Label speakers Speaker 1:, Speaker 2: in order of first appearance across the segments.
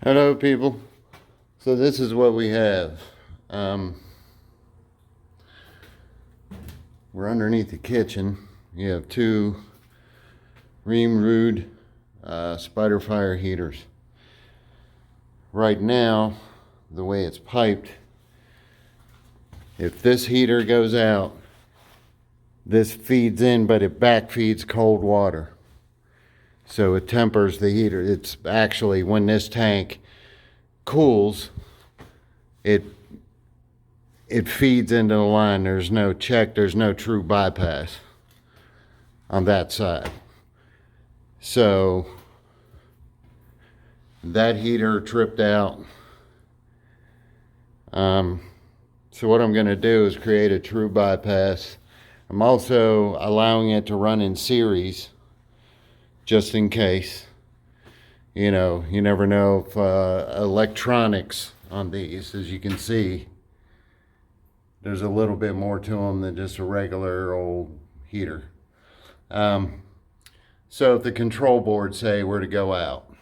Speaker 1: Hello, people. So this is what we have. We're underneath the kitchen. You have two Rheem Spider Fire heaters. Right now, the way it's piped, if this heater goes out, this feeds in, but it back feeds cold water. So it tempers the heater. It's actually, when this tank cools, it feeds into the line. There's no check, there's no true bypass on that side. So that heater tripped out. So what I'm going to do is create a true bypass. I'm also allowing it to run in series, just in case. You know, you never know if electronics on these, as you can see, there's a little bit more to them than just a regular old heater. So if the control board say were to go out,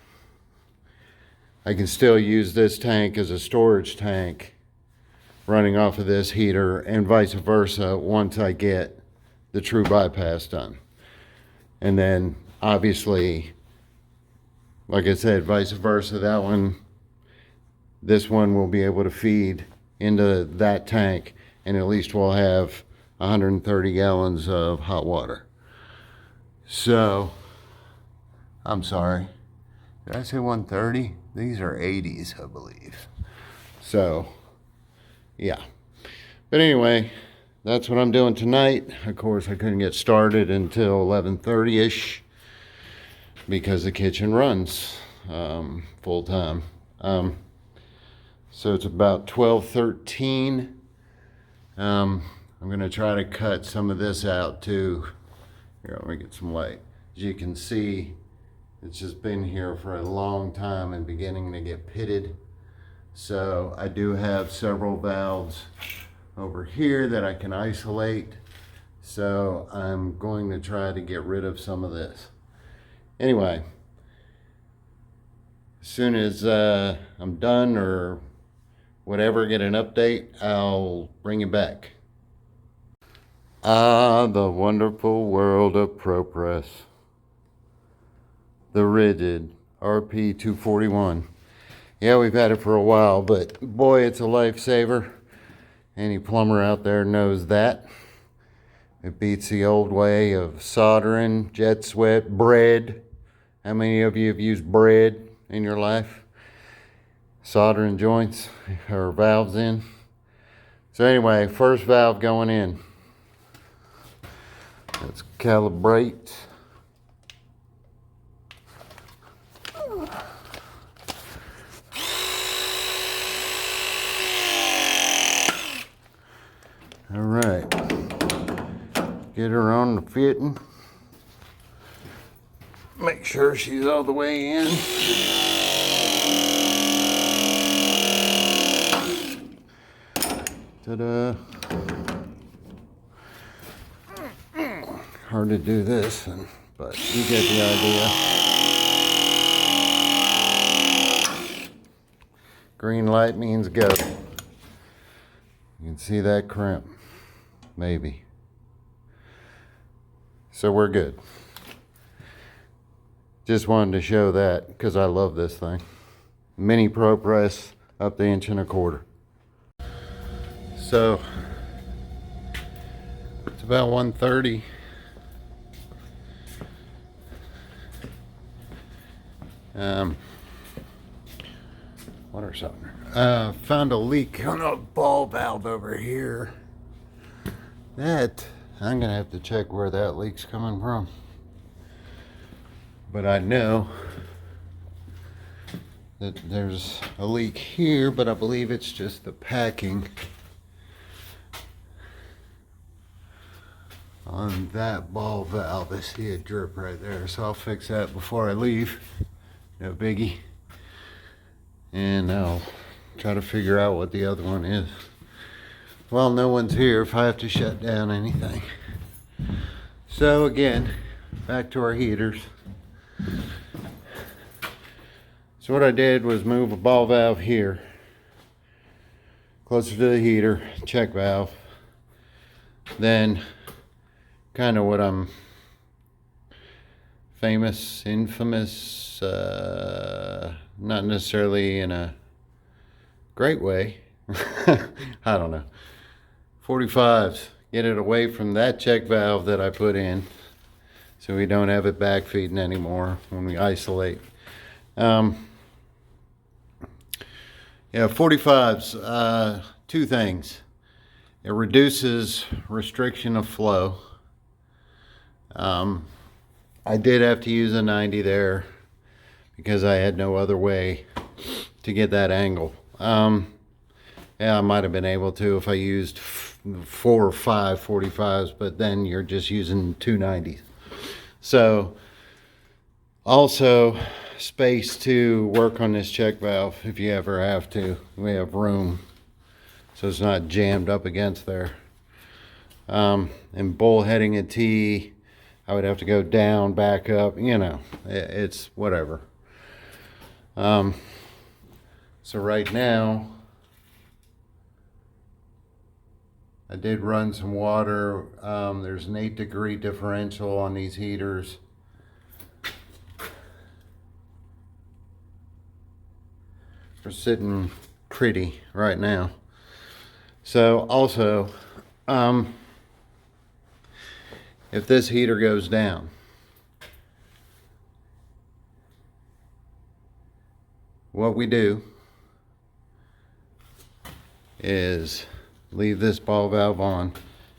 Speaker 1: I can still use this tank as a storage tank running off of this heater, and vice versa once I get the true bypass done. And then obviously, like I said, vice versa, this one will be able to feed into that tank, and at least we'll have 130 gallons of hot water. So, I'm sorry, did I say 130? These are 80s, I believe. So, yeah. But anyway, that's what I'm doing tonight. Of course, I couldn't get started until 11:30ish because the kitchen runs full time. So it's about 12:13. I'm gonna try to cut some of this out too. Here, let me get some light. As you can see, it's just been here for a long time and beginning to get pitted. So I do have several valves over here that I can isolate. So I'm going to try to get rid of some of this. Anyway, as soon as I'm done or whatever, get an update, I'll bring you back. Ah, the wonderful world of ProPress. The Ridgid RP241. Yeah, we've had it for a while, but boy, it's a lifesaver. Any plumber out there knows that. It beats the old way of soldering, jet sweat, bread. How many of you have used bread in your life? Soldering joints or valves in. So anyway, first valve going in. Let's calibrate. All right, get her on the fitting. Make sure she's all the way in. Ta-da. Hard to do this, but you get the idea. Green light means go. You can see that crimp. Maybe. So we're good. Just wanted to show that because I love this thing. Mini ProPress up to 1.25 inches. So it's about 1:30. Water softener. Found a leak on a ball valve over here. That, I'm gonna have to check where that leak's coming from. But I know that there's a leak here, but I believe it's just the packing on that ball valve. I see a drip right there, so I'll fix that before I leave. No biggie. And I'll try to figure out what the other one is. Well, no one's here if I have to shut down anything. So again, back to our heaters. So what I did was move a ball valve here, closer to the heater, check valve. Then kind of what I'm infamous, not necessarily in a great way. I don't know. 45s, get it away from that check valve that I put in so we don't have it back feeding anymore when we isolate. Yeah, 45s, two things. It reduces restriction of flow. I did have to use a 90 there because I had no other way to get that angle. Yeah, I might have been able to if I used 4 or 5 45s, but then you're just using 2 90s. So also space to work on this check valve if you ever have to. We have room, so it's not jammed up against there. And bullheading a T, I would have to go down, back up, you know, it's whatever. So right now, I did run some water. There's an 8-degree differential on these heaters. We're sitting pretty right now. So also, if this heater goes down, what we do is leave this ball valve on,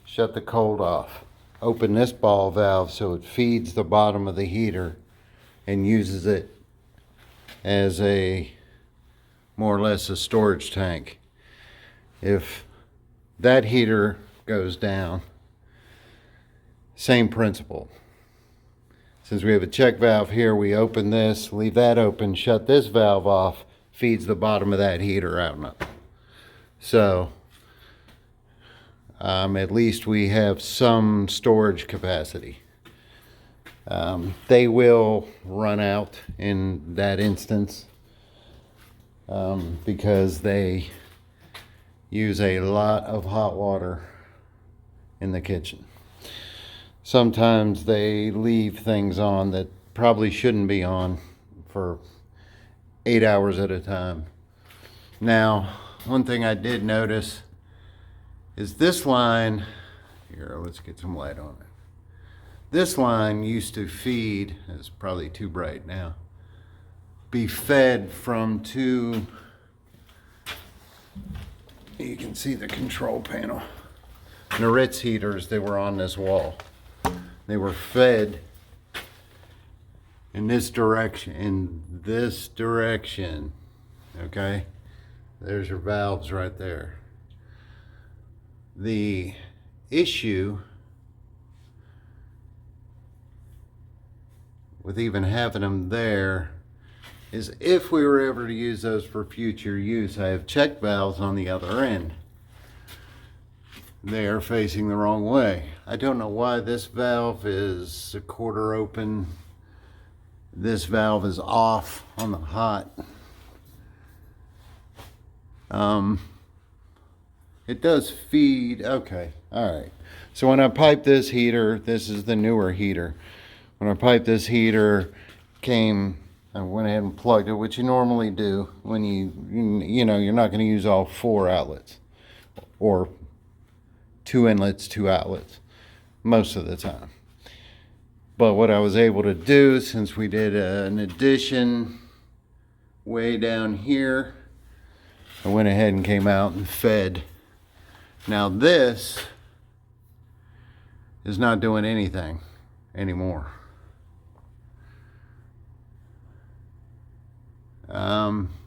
Speaker 1: shut the cold off, open this ball valve so it feeds the bottom of the heater and uses it as a more or less a storage tank. If that heater goes down, same principle. Since we have a check valve here, we open this, leave that open, shut this valve off, feeds the bottom of that heater out and up. So at least we have some storage capacity. They will run out in that instance because they use a lot of hot water in the kitchen. Sometimes they leave things on that probably shouldn't be on for 8 hours at a time. Now, one thing I did notice is this line, here, let's get some light on it. This line used to feed, it's probably too bright now, be fed from two, you can see the control panel, Noritz heaters that were on this wall. They were fed in this direction, okay? There's your valves right there. The issue with even having them there is if we were ever to use those for future use, I have check valves on the other end. They are facing the wrong way. I don't know why this valve is a quarter open. This valve is off on the hot. It does feed, okay, all right. So when I pipe this heater, this is the newer heater. When I piped this heater, I went ahead and plugged it, which you normally do when you know, you're not gonna use all 4 outlets or 2 inlets, 2 outlets most of the time. But what I was able to do, since we did an addition way down here, I went ahead and came out and fed. Now this is not doing anything anymore.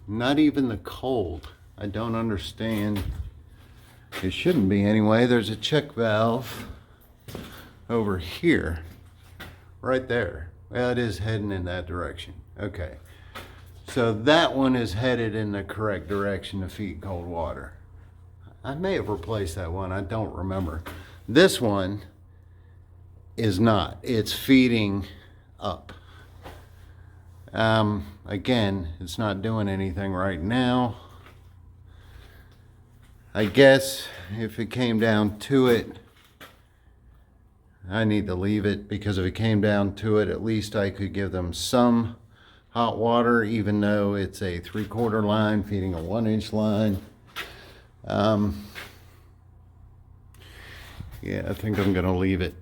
Speaker 1: Not even the cold. I don't understand. It shouldn't be anyway. There's a check valve over here, right there. Well, it is heading in that direction. Okay. So that one is headed in the correct direction to feed cold water. I may have replaced that one. I don't remember. This one is not. It's feeding up. Again, it's not doing anything right now. I guess if it came down to it, I need to leave it, because if it came down to it, at least I could give them some hot water, even though it's a 3/4 line feeding a 1-inch line. Yeah, I think I'm gonna leave it,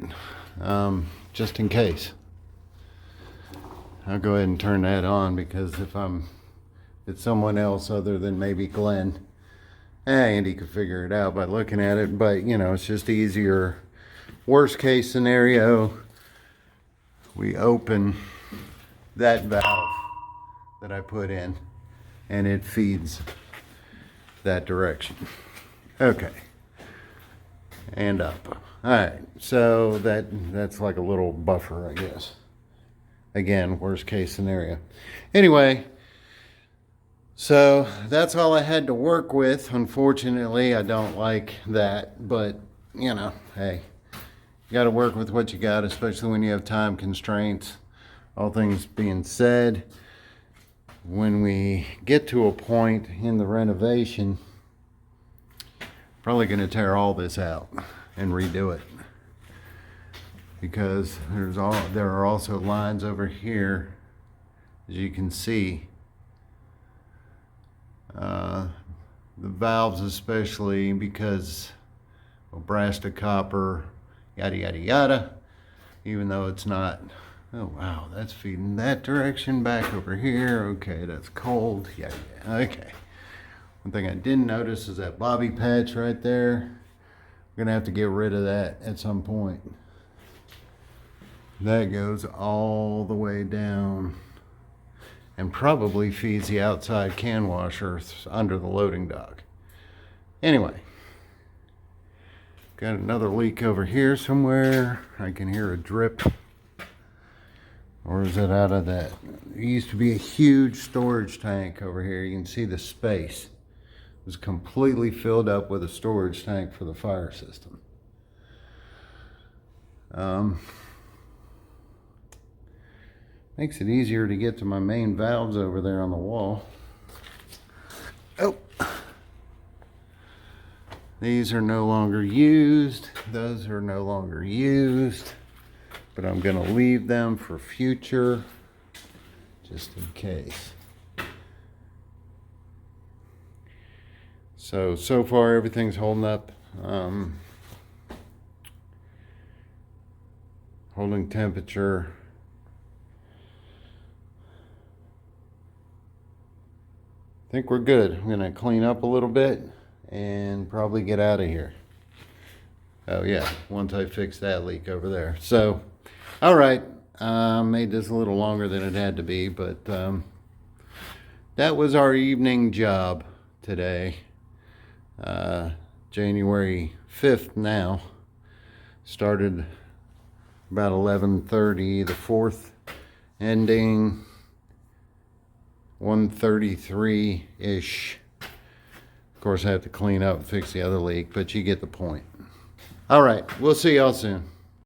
Speaker 1: just in case. I'll go ahead and turn that on, because if it's someone else other than maybe Glenn, Andy could figure it out by looking at it, but you know, it's just easier. Worst case scenario, we open that valve that I put in and it feeds that direction. Okay. And up. All right, so that's like a little buffer, I guess. Again, worst case scenario. Anyway, so that's all I had to work with. Unfortunately, I don't like that, but you know, hey, you got to work with what you got, especially when you have time constraints. All things being said, when we get to a point in the renovation, probably going to tear all this out and redo it, because there are also lines over here, as you can see. The valves, especially, because of brass to copper, yada yada yada, even though it's not. Oh wow, that's feeding that direction back over here. Okay, that's cold. Yeah, okay. One thing I didn't notice is that bobby patch right there. I'm gonna have to get rid of that at some point. That goes all the way down and probably feeds the outside can washer under the loading dock. Anyway, got another leak over here somewhere. I can hear a drip. Or is it out of that? There used to be a huge storage tank over here. You can see the space. It was completely filled up with a storage tank for the fire system. Makes it easier to get to my main valves over there on the wall. Oh, these are no longer used. Those are no longer used, but I'm gonna leave them for future, just in case. So far everything's holding up. Holding temperature. I think we're good. I'm gonna clean up a little bit and probably get out of here. Oh yeah, once I fix that leak over there. So, all right, made this a little longer than it had to be, but that was our evening job today. January 5th now. Started about 11:30, the 4th ending 1:33-ish. Of course, I have to clean up and fix the other leak, but you get the point. All right, we'll see y'all soon.